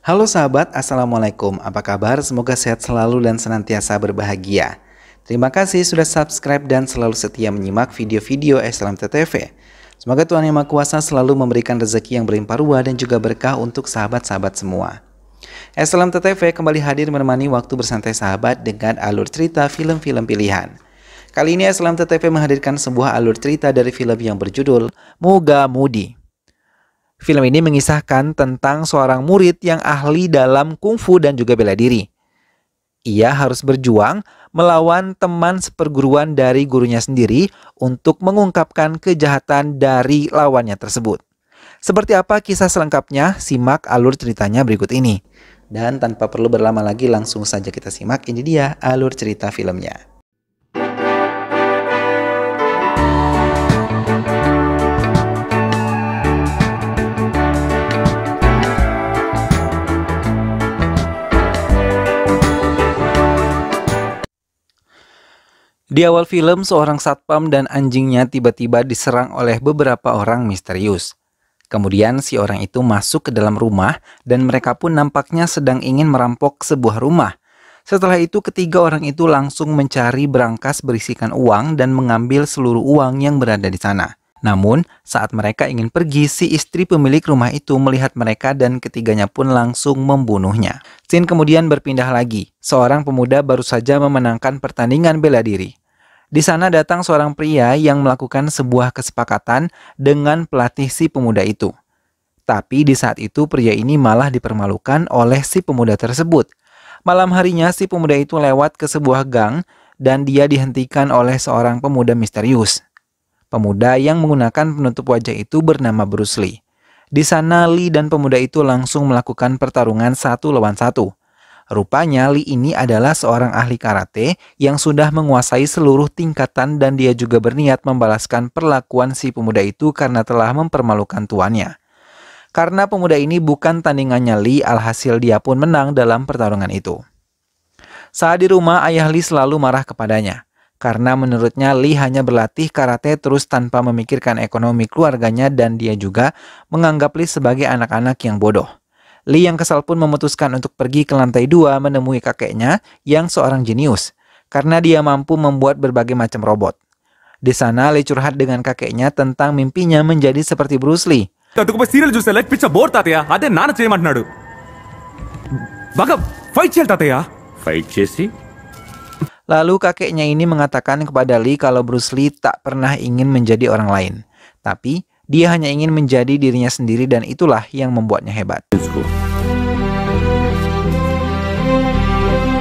Halo sahabat, Assalamualaikum. Apa kabar? Semoga sehat selalu dan senantiasa berbahagia. Terima kasih sudah subscribe dan selalu setia menyimak video-video Islam TTV. Semoga Tuhan Yang Maha Kuasa selalu memberikan rezeki yang berlimpah ruah dan juga berkah untuk sahabat-sahabat semua. Islam TTV kembali hadir menemani waktu bersantai sahabat dengan alur cerita film-film pilihan. Kali ini Islam TTV menghadirkan sebuah alur cerita dari film yang berjudul Muga Mudi. Film ini mengisahkan tentang seorang murid yang ahli dalam kungfu dan juga bela diri. Ia harus berjuang melawan teman seperguruan dari gurunya sendiri untuk mengungkapkan kejahatan dari lawannya tersebut. Seperti apa kisah selengkapnya? Simak alur ceritanya berikut ini. Dan tanpa perlu berlama lagi langsung saja kita simak, ini dia alur cerita filmnya. Di awal film, seorang satpam dan anjingnya tiba-tiba diserang oleh beberapa orang misterius. Kemudian si orang itu masuk ke dalam rumah dan mereka pun nampaknya sedang ingin merampok sebuah rumah. Setelah itu ketiga orang itu langsung mencari berangkas berisikan uang dan mengambil seluruh uang yang berada di sana. Namun saat mereka ingin pergi, si istri pemilik rumah itu melihat mereka dan ketiganya pun langsung membunuhnya. Scene kemudian berpindah lagi. Seorang pemuda baru saja memenangkan pertandingan bela diri. Di sana datang seorang pria yang melakukan sebuah kesepakatan dengan pelatih si pemuda itu. Tapi di saat itu pria ini malah dipermalukan oleh si pemuda tersebut. Malam harinya si pemuda itu lewat ke sebuah gang dan dia dihentikan oleh seorang pemuda misterius. Pemuda yang menggunakan penutup wajah itu bernama Bruce Lee. Di sana Lee dan pemuda itu langsung melakukan pertarungan 1 lawan 1. Rupanya Lee ini adalah seorang ahli karate yang sudah menguasai seluruh tingkatan dan dia juga berniat membalaskan perlakuan si pemuda itu karena telah mempermalukan tuannya. Karena pemuda ini bukan tandingannya Lee, alhasil dia pun menang dalam pertarungan itu. Saat di rumah, ayah Lee selalu marah kepadanya. Karena menurutnya Lee hanya berlatih karate terus tanpa memikirkan ekonomi keluarganya dan dia juga menganggap Lee sebagai anak-anak yang bodoh. Lee yang kesal pun memutuskan untuk pergi ke lantai 2 menemui kakeknya yang seorang jenius, karena dia mampu membuat berbagai macam robot. Di sana Lee curhat dengan kakeknya tentang mimpinya menjadi seperti Bruce Lee. Lalu kakeknya ini mengatakan kepada Lee kalau Bruce Lee tak pernah ingin menjadi orang lain, tapi dia hanya ingin menjadi dirinya sendiri dan itulah yang membuatnya hebat.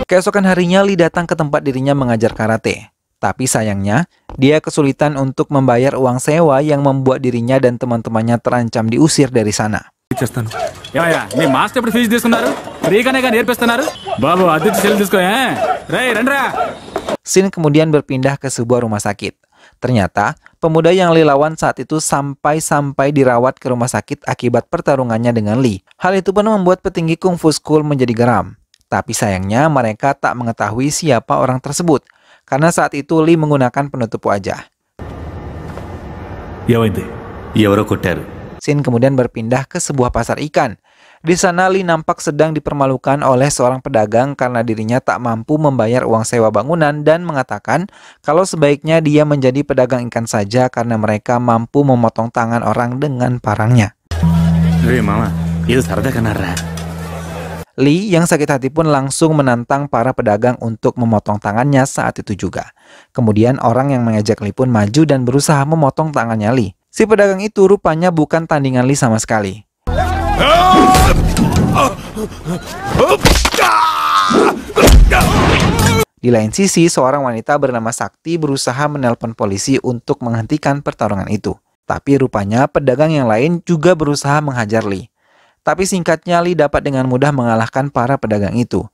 Keesokan harinya Lee datang ke tempat dirinya mengajar karate. Tapi sayangnya, dia kesulitan untuk membayar uang sewa yang membuat dirinya dan teman-temannya terancam diusir dari sana. Scene kemudian berpindah ke sebuah rumah sakit. Ternyata, pemuda yang Lee lawan saat itu sampai dirawat ke rumah sakit akibat pertarungannya dengan Lee. Hal itu pun membuat petinggi Kung Fu School menjadi geram. Tapi sayangnya mereka tak mengetahui siapa orang tersebut. Karena saat itu Lee menggunakan penutup wajah. Scene kemudian berpindah ke sebuah pasar ikan. Di sana Lee nampak sedang dipermalukan oleh seorang pedagang karena dirinya tak mampu membayar uang sewa bangunan dan mengatakan kalau sebaiknya dia menjadi pedagang ikan saja karena mereka mampu memotong tangan orang dengan parangnya. Lee yang sakit hati pun langsung menantang para pedagang untuk memotong tangannya saat itu juga. Kemudian orang yang mengejek Lee pun maju dan berusaha memotong tangannya Lee. Si pedagang itu rupanya bukan tandingan Lee sama sekali. Di lain sisi, seorang wanita bernama Sakti berusaha menelpon polisi untuk menghentikan pertarungan itu. Tapi rupanya pedagang yang lain juga berusaha menghajar Lee. Tapi singkatnya Lee dapat dengan mudah mengalahkan para pedagang itu.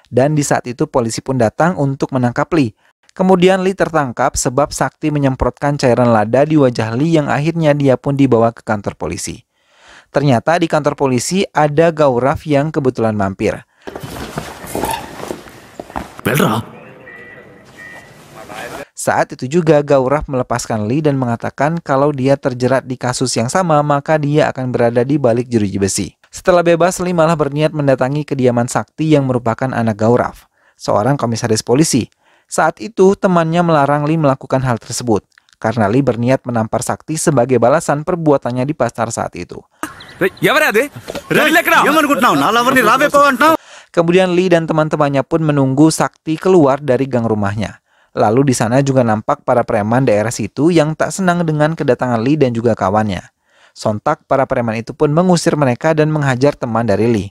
Dan di saat itu polisi pun datang untuk menangkap Lee. Kemudian Lee tertangkap sebab Sakti menyemprotkan cairan lada di wajah Lee yang akhirnya dia pun dibawa ke kantor polisi. Ternyata di kantor polisi ada Gaurav yang kebetulan mampir. Saat itu juga Gaurav melepaskan Lee dan mengatakan kalau dia terjerat di kasus yang sama maka dia akan berada di balik jeruji besi. Setelah bebas, Lee malah berniat mendatangi kediaman Sakti yang merupakan anak Gaurav, seorang komisaris polisi. Saat itu temannya melarang Lee melakukan hal tersebut karena Lee berniat menampar Sakti sebagai balasan perbuatannya di pasar saat itu. Kemudian Lee dan teman-temannya pun menunggu Sakti keluar dari gang rumahnya. Lalu di sana juga nampak para preman daerah situ yang tak senang dengan kedatangan Lee dan juga kawannya. Sontak para preman itu pun mengusir mereka dan menghajar teman dari Lee.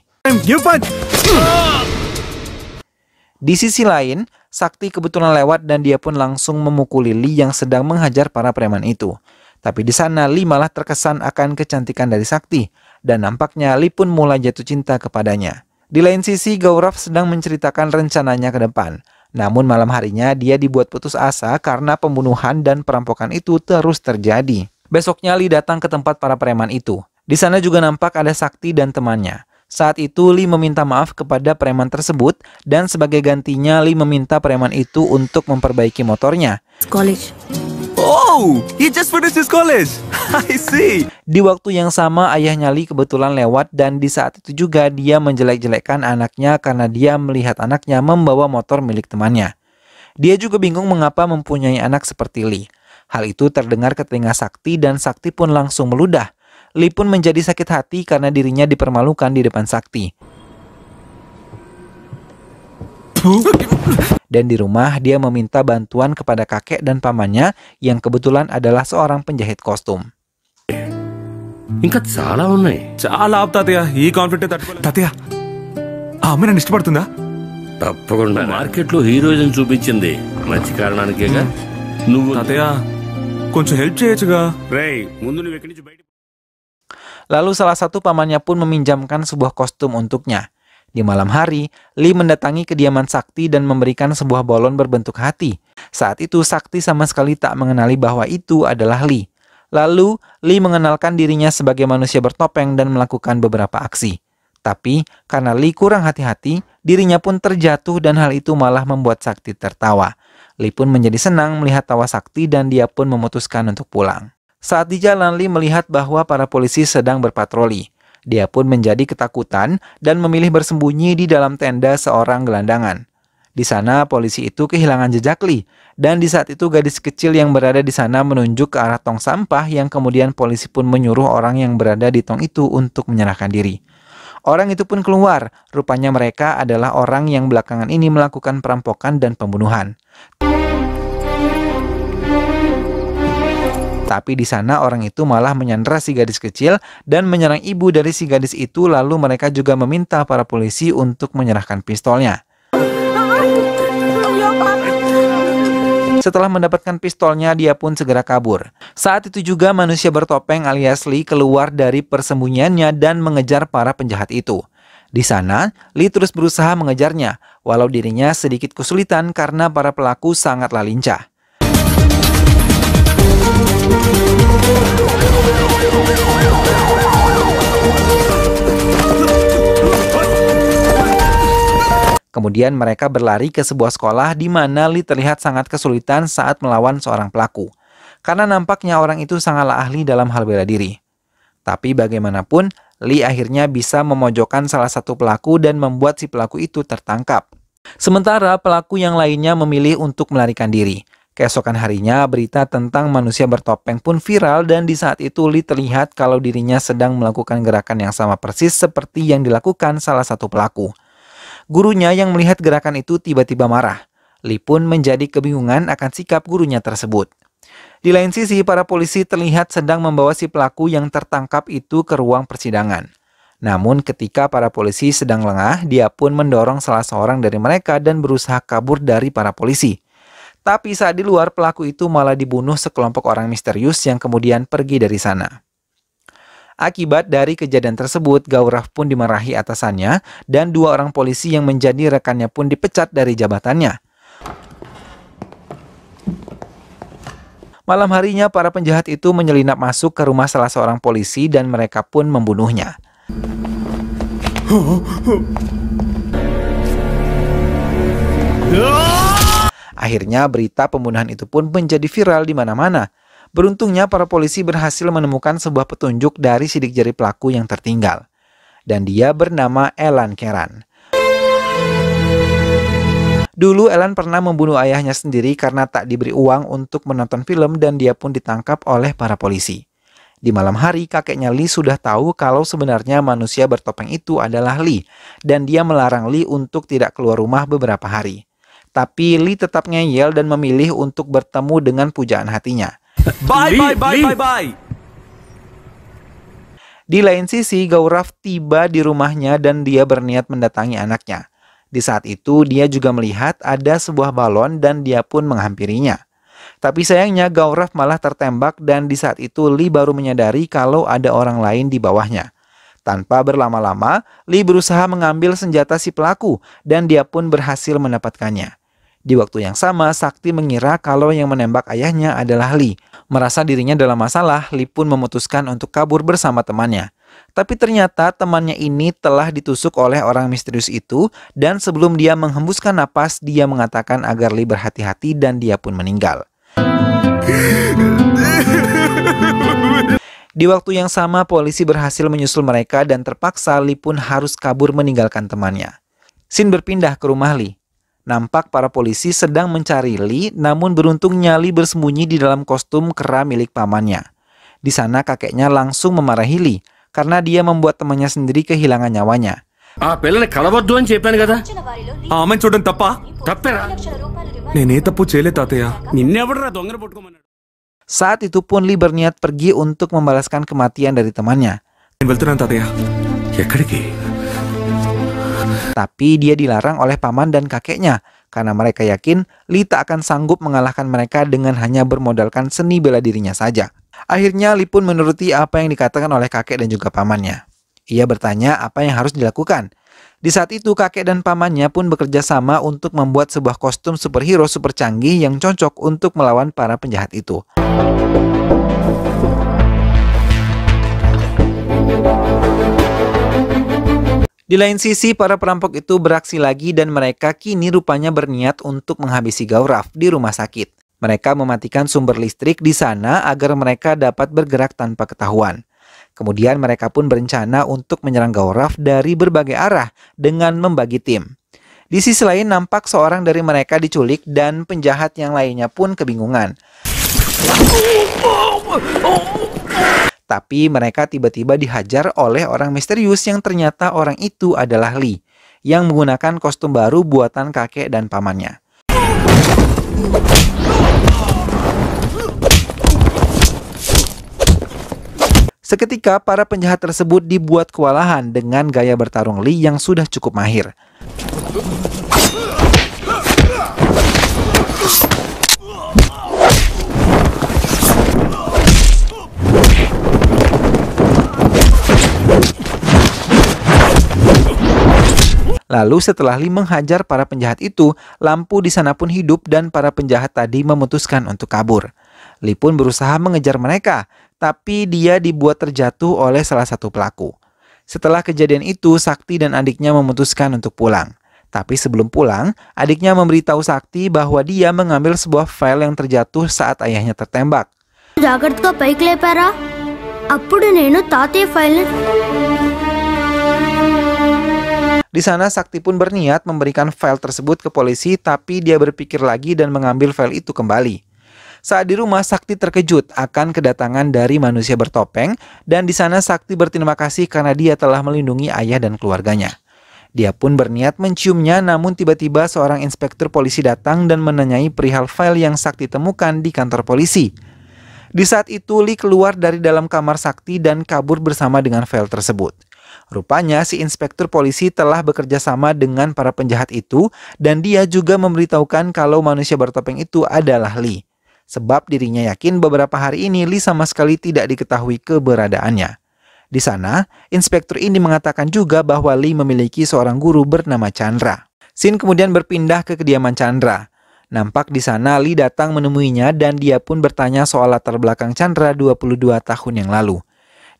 Di sisi lain, Sakti kebetulan lewat dan dia pun langsung memukuli Lee yang sedang menghajar para preman itu. Tapi di sana Lee malah terkesan akan kecantikan dari Sakti dan nampaknya Lee pun mulai jatuh cinta kepadanya. Di lain sisi, Gaurav sedang menceritakan rencananya ke depan. Namun malam harinya dia dibuat putus asa karena pembunuhan dan perampokan itu terus terjadi. Besoknya Lee datang ke tempat para preman itu. Di sana juga nampak ada Sakti dan temannya. Saat itu Lee meminta maaf kepada preman tersebut dan sebagai gantinya Lee meminta preman itu untuk memperbaiki motornya. College. Oh, he just finished his college. I see. Di waktu yang sama ayahnya Lee kebetulan lewat dan di saat itu juga dia menjelek-jelekkan anaknya karena dia melihat anaknya membawa motor milik temannya. Dia juga bingung mengapa mempunyai anak seperti Lee. Hal itu terdengar ke telinga Sakti dan Sakti pun langsung meludah. Lee pun menjadi sakit hati karena dirinya dipermalukan di depan Sakti. Dan di rumah dia meminta bantuan kepada kakek dan pamannya yang kebetulan adalah seorang penjahit kostum. ఇంకా చాలా ఉన్నాయి. చాలా ఆపు తాతయ్య, ఈ కాన్ఫ్లిక్ట్ తాతయ్య ఆ అమ్మాయి నన్ను ఇష్టపడుతుందా? తప్పకుండా. మార్కెట్లో హీరోయిజం చూపించింది మంచి కారణానికేగా. నువ్వు తాతయ్య కొంచెం హెల్ప్ చేయొచ్చుగా. రేయ్, ముందు నువ్వు ఎక్కడి నుంచి బయట. Lalu salah satu pamannya pun meminjamkan sebuah kostum untuknya. Di malam hari, Lee mendatangi kediaman Sakti dan memberikan sebuah balon berbentuk hati. Saat itu Sakti sama sekali tak mengenali bahwa itu adalah Lee. Lalu, Lee mengenalkan dirinya sebagai manusia bertopeng dan melakukan beberapa aksi. Tapi, karena Lee kurang hati-hati, dirinya pun terjatuh dan hal itu malah membuat Sakti tertawa. Lee pun menjadi senang melihat tawa Sakti dan dia pun memutuskan untuk pulang. Saat di jalan, Lee melihat bahwa para polisi sedang berpatroli. Dia pun menjadi ketakutan dan memilih bersembunyi di dalam tenda seorang gelandangan. Di sana polisi itu kehilangan jejak Lee, dan di saat itu gadis kecil yang berada di sana menunjuk ke arah tong sampah yang kemudian polisi pun menyuruh orang yang berada di tong itu untuk menyerahkan diri. Orang itu pun keluar, rupanya mereka adalah orang yang belakangan ini melakukan perampokan dan pembunuhan. Tapi di sana orang itu malah menyandra si gadis kecil dan menyerang ibu dari si gadis itu, lalu mereka juga meminta para polisi untuk menyerahkan pistolnya. Setelah mendapatkan pistolnya, dia pun segera kabur. Saat itu juga manusia bertopeng alias Lee keluar dari persembunyiannya dan mengejar para penjahat itu. Di sana, Lee terus berusaha mengejarnya, walau dirinya sedikit kesulitan karena para pelaku sangatlah lincah. Kemudian mereka berlari ke sebuah sekolah di mana Lee terlihat sangat kesulitan saat melawan seorang pelaku. Karena nampaknya orang itu sangatlah ahli dalam hal bela diri. Tapi bagaimanapun, Lee akhirnya bisa memojokkan salah satu pelaku dan membuat si pelaku itu tertangkap. Sementara pelaku yang lainnya memilih untuk melarikan diri. Keesokan harinya, berita tentang manusia bertopeng pun viral dan di saat itu Lee terlihat kalau dirinya sedang melakukan gerakan yang sama persis seperti yang dilakukan salah satu pelaku. Gurunya yang melihat gerakan itu tiba-tiba marah. Lee pun menjadi kebingungan akan sikap gurunya tersebut. Di lain sisi, para polisi terlihat sedang membawa si pelaku yang tertangkap itu ke ruang persidangan. Namun ketika para polisi sedang lengah, dia pun mendorong salah seorang dari mereka dan berusaha kabur dari para polisi. Tapi saat di luar, pelaku itu malah dibunuh sekelompok orang misterius yang kemudian pergi dari sana. Akibat dari kejadian tersebut, Gaurav pun dimarahi atasannya dan dua orang polisi yang menjadi rekannya pun dipecat dari jabatannya. Malam harinya, para penjahat itu menyelinap masuk ke rumah salah seorang polisi dan mereka pun membunuhnya. Akhirnya berita pembunuhan itu pun menjadi viral di mana-mana. Beruntungnya para polisi berhasil menemukan sebuah petunjuk dari sidik jari pelaku yang tertinggal. Dan dia bernama Elan Keran. Dulu Elan pernah membunuh ayahnya sendiri karena tak diberi uang untuk menonton film dan dia pun ditangkap oleh para polisi. Di malam hari, kakeknya Lee sudah tahu kalau sebenarnya manusia bertopeng itu adalah Lee dan dia melarang Lee untuk tidak keluar rumah beberapa hari. Tapi Lee tetap ngeyel dan memilih untuk bertemu dengan pujaan hatinya. Bye, Lee, bye, bye, Lee. bye, bye. Di lain sisi, Gaurav tiba di rumahnya dan dia berniat mendatangi anaknya. Di saat itu, dia juga melihat ada sebuah balon dan dia pun menghampirinya. Tapi sayangnya Gaurav malah tertembak dan di saat itu Lee baru menyadari kalau ada orang lain di bawahnya. Tanpa berlama-lama, Lee berusaha mengambil senjata si pelaku dan dia pun berhasil mendapatkannya. Di waktu yang sama, Sakti mengira kalau yang menembak ayahnya adalah Lee. Merasa dirinya dalam masalah, Lee pun memutuskan untuk kabur bersama temannya. Tapi ternyata temannya ini telah ditusuk oleh orang misterius itu dan sebelum dia menghembuskan napas, dia mengatakan agar Lee berhati-hati dan dia pun meninggal. Di waktu yang sama, polisi berhasil menyusul mereka dan terpaksa Lee pun harus kabur meninggalkan temannya. Scene berpindah ke rumah Lee. Nampak para polisi sedang mencari Lee, namun beruntungnya Lee bersembunyi di dalam kostum kera milik pamannya. Di sana kakeknya langsung memarahi Lee karena dia membuat temannya sendiri kehilangan nyawanya. ఆ పిల్లని కలవద్దు అని చెప్పాను కదా. ఆ అమ్మాయిని చూడడం తప్ప? తప్పేరా? నేనే తప్పు చేయలే తాతయ్య. నిన్నెవడరా దొంగను పట్టుకోమన్నాడు? Saat itu pun Lee berniat pergi untuk membalaskan kematian dari temannya. నేను వెళ్తున్నాను తాతయ్య. ఎక్కడికి? Tapi dia dilarang oleh paman dan kakeknya karena mereka yakin Lee tak akan sanggup mengalahkan mereka dengan hanya bermodalkan seni bela dirinya saja. Akhirnya Lee pun menuruti apa yang dikatakan oleh kakek dan juga pamannya. Ia bertanya apa yang harus dilakukan. Di saat itu kakek dan pamannya pun bekerja sama untuk membuat sebuah kostum superhero super canggih yang cocok untuk melawan para penjahat itu. Di lain sisi, para perampok itu beraksi lagi dan mereka kini rupanya berniat untuk menghabisi Gaurav di rumah sakit. Mereka mematikan sumber listrik di sana agar mereka dapat bergerak tanpa ketahuan. Kemudian mereka pun berencana untuk menyerang Gaurav dari berbagai arah dengan membagi tim. Di sisi lain nampak seorang dari mereka diculik dan penjahat yang lainnya pun kebingungan. Tapi mereka tiba-tiba dihajar oleh orang misterius yang ternyata orang itu adalah Lee, yang menggunakan kostum baru buatan kakek dan pamannya. Seketika para penjahat tersebut dibuat kewalahan dengan gaya bertarung Lee yang sudah cukup mahir. Lalu setelah Lee menghajar para penjahat itu, lampu di sana pun hidup dan para penjahat tadi memutuskan untuk kabur. Lee pun berusaha mengejar mereka, tapi dia dibuat terjatuh oleh salah satu pelaku. Setelah kejadian itu, Sakti dan adiknya memutuskan untuk pulang. Tapi sebelum pulang, adiknya memberitahu Sakti bahwa dia mengambil sebuah file yang terjatuh saat ayahnya tertembak. జాగ్రత్తగా పైకి లేపారా అప్పుడు నేను తాతయ్య file Di sana Sakti pun berniat memberikan file tersebut ke polisi, tapi dia berpikir lagi dan mengambil file itu kembali. Saat di rumah, Sakti terkejut akan kedatangan dari manusia bertopeng dan di sana Sakti berterima kasih karena dia telah melindungi ayah dan keluarganya. Dia pun berniat menciumnya, namun tiba-tiba seorang inspektur polisi datang dan menanyai perihal file yang Sakti temukan di kantor polisi. Di saat itu Lee keluar dari dalam kamar Sakti dan kabur bersama dengan file tersebut. Rupanya si inspektur polisi telah bekerja sama dengan para penjahat itu dan dia juga memberitahukan kalau manusia bertopeng itu adalah Lee. Sebab dirinya yakin beberapa hari ini Lee sama sekali tidak diketahui keberadaannya. Di sana, inspektur ini mengatakan juga bahwa Lee memiliki seorang guru bernama Chandra. Scene kemudian berpindah ke kediaman Chandra. Nampak di sana Lee datang menemuinya dan dia pun bertanya soal latar belakang Chandra 22 tahun yang lalu.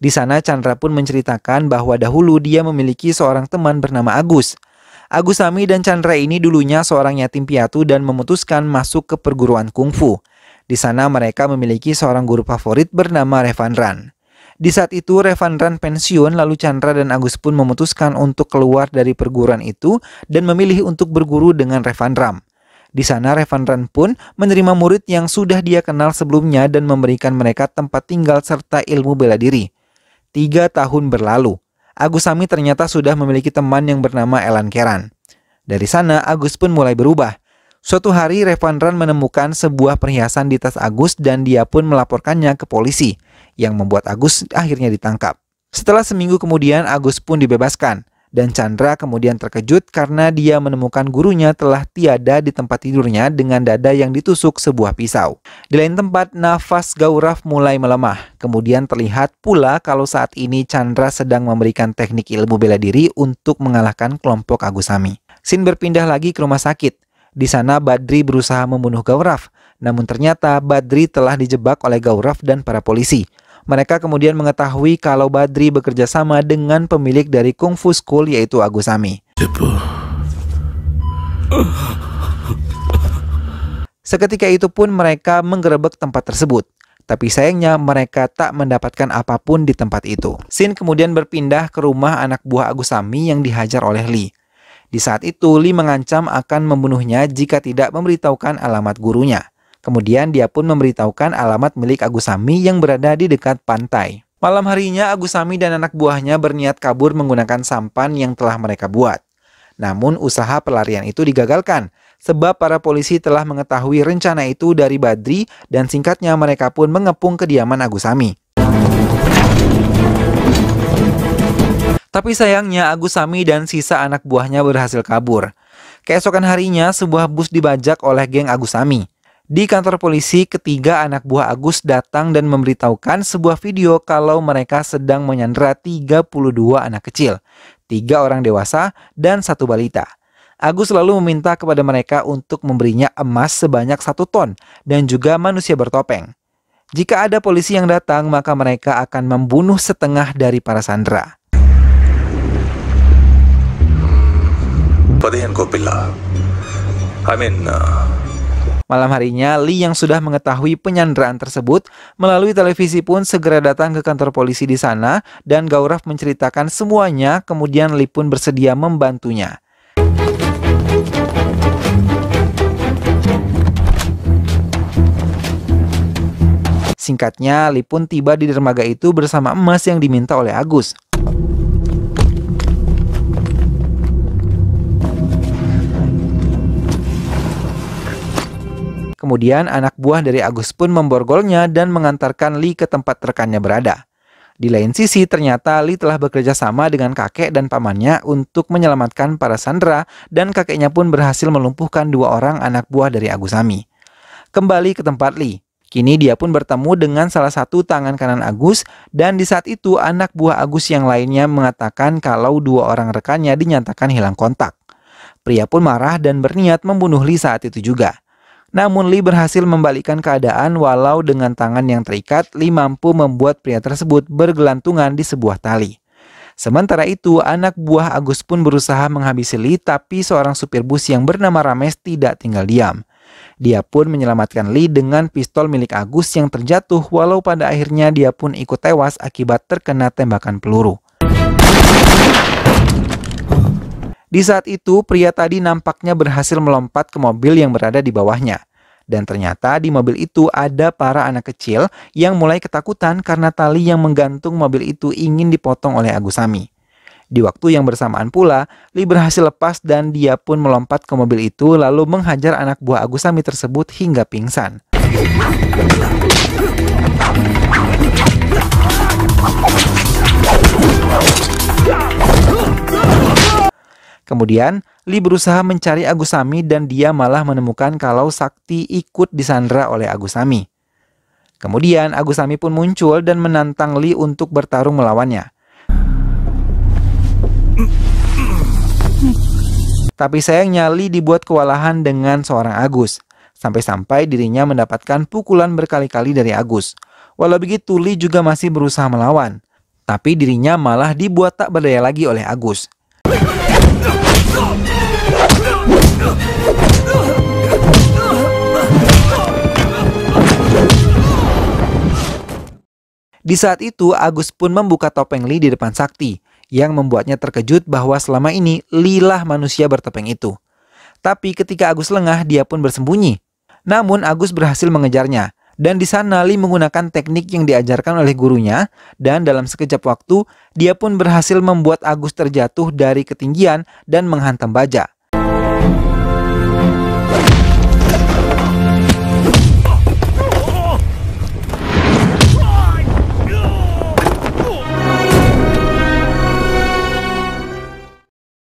Di sana Chandra pun menceritakan bahwa dahulu dia memiliki seorang teman bernama Agus. Agus Sami dan Chandra ini dulunya seorang yatim piatu dan memutuskan masuk ke perguruan kungfu. Di sana mereka memiliki seorang guru favorit bernama Revan Ran. Di saat itu Revan Ran pensiun, lalu Chandra dan Agus pun memutuskan untuk keluar dari perguruan itu dan memilih untuk berguru dengan Revan Ram. Di sana Revan Ran pun menerima murid yang sudah dia kenal sebelumnya dan memberikan mereka tempat tinggal serta ilmu bela diri. 3 tahun berlalu. Agus Sami ternyata sudah memiliki teman yang bernama Elan Keran. Dari sana Agus pun mulai berubah. Suatu hari Revan Ran menemukan sebuah perhiasan di tas Agus dan dia pun melaporkannya ke polisi, yang membuat Agus akhirnya ditangkap. Setelah seminggu kemudian Agus pun dibebaskan dan Chandra kemudian terkejut karena dia menemukan gurunya telah tiada di tempat tidurnya dengan dada yang ditusuk sebuah pisau. Di lain tempat, nafas Gaurav mulai melemah. Kemudian terlihat pula kalau saat ini Chandra sedang memberikan teknik ilmu bela diri untuk mengalahkan kelompok Agus Sami. Scene berpindah lagi ke rumah sakit. Di sana Badri berusaha membunuh Gaurav, namun ternyata Badri telah dijebak oleh Gaurav dan para polisi. Mereka kemudian mengetahui kalau Badri bekerja sama dengan pemilik dari Kung Fu School yaitu Agus Sami. Seketika itu pun mereka menggerebek tempat tersebut. Tapi sayangnya mereka tak mendapatkan apapun di tempat itu. Scene kemudian berpindah ke rumah anak buah Agus Sami yang dihajar oleh Lee. Di saat itu Lee mengancam akan membunuhnya jika tidak memberitahukan alamat gurunya. Kemudian dia pun memberitahukan alamat milik Agus Sami yang berada di dekat pantai. Malam harinya Agus Sami dan anak buahnya berniat kabur menggunakan sampan yang telah mereka buat. Namun usaha pelarian itu digagalkan sebab para polisi telah mengetahui rencana itu dari Badri dan singkatnya mereka pun mengepung kediaman Agus Sami. Tapi sayangnya Agus Sami dan sisa anak buahnya berhasil kabur. Keesokan harinya sebuah bus dibajak oleh geng Agus Sami. Di kantor polisi, ketiga anak buah Agus datang dan memberitahukan sebuah video kalau mereka sedang menyandera 32 anak kecil, 3 orang dewasa dan 1 balita. Agus lalu meminta kepada mereka untuk memberinya emas sebanyak 1 ton dan juga manusia bertopeng. Jika ada polisi yang datang, maka mereka akan membunuh setengah dari para sandera. Malam harinya, Lee yang sudah mengetahui penyanderaan tersebut melalui televisi pun segera datang ke kantor polisi di sana dan Gaurav menceritakan semuanya, kemudian Lee pun bersedia membantunya. Singkatnya, Lee pun tiba di dermaga itu bersama emas yang diminta oleh Agus. Kemudian anak buah dari Agus pun memborgolnya dan mengantarkan Lee ke tempat rekannya berada. Di lain sisi, ternyata Lee telah bekerja sama dengan kakek dan pamannya untuk menyelamatkan para sandera dan kakeknya pun berhasil melumpuhkan 2 orang anak buah dari Agus Sami. Kembali ke tempat Lee. Kini dia pun bertemu dengan salah satu tangan kanan Agus dan di saat itu anak buah Agus yang lainnya mengatakan kalau 2 orang rekannya dinyatakan hilang kontak. Pria pun marah dan berniat membunuh Lee saat itu juga. Namun Lee berhasil membalikkan keadaan walau dengan tangan yang terikat, Lee mampu membuat pria tersebut bergelantungan di sebuah tali. Sementara itu, anak buah Agus pun berusaha menghabisi Lee, tapi seorang supir bus yang bernama Ramesh tidak tinggal diam. Dia pun menyelamatkan Lee dengan pistol milik Agus yang terjatuh walau pada akhirnya dia pun ikut tewas akibat terkena tembakan peluru. Di saat itu, pria tadi nampaknya berhasil melompat ke mobil yang berada di bawahnya. Dan ternyata di mobil itu ada para anak kecil yang mulai ketakutan karena tali yang menggantung mobil itu ingin dipotong oleh Agus Sami. Di waktu yang bersamaan pula, Lee berhasil lepas dan dia pun melompat ke mobil itu lalu menghajar anak buah Agus Sami tersebut hingga pingsan. Kemudian, Lee berusaha mencari Agus Sami dan dia malah menemukan kalau Sakti ikut disandera oleh Agus Sami. Kemudian, Agus Sami pun muncul dan menantang Lee untuk bertarung melawannya. Tapi sayangnya Lee dibuat kewalahan dengan seorang Agus. Sampai-sampai dirinya mendapatkan pukulan berkali-kali dari Agus. Walau begitu, Lee juga masih berusaha melawan. Tapi dirinya malah dibuat tak berdaya lagi oleh Agus. Di saat itu, Agus pun membuka topeng Lee di depan Sakti, yang membuatnya terkejut bahwa selama ini Lee lah manusia bertopeng itu. Tapi ketika Agus lengah, dia pun bersembunyi. Namun Agus berhasil mengejarnya, dan di sana Lee menggunakan teknik yang diajarkan oleh gurunya, dan dalam sekejap waktu, dia pun berhasil membuat Agus terjatuh dari ketinggian dan menghantam baja.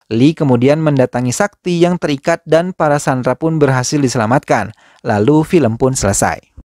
Lee kemudian mendatangi Sakti yang terikat dan para sandera pun berhasil diselamatkan. Lalu film pun selesai.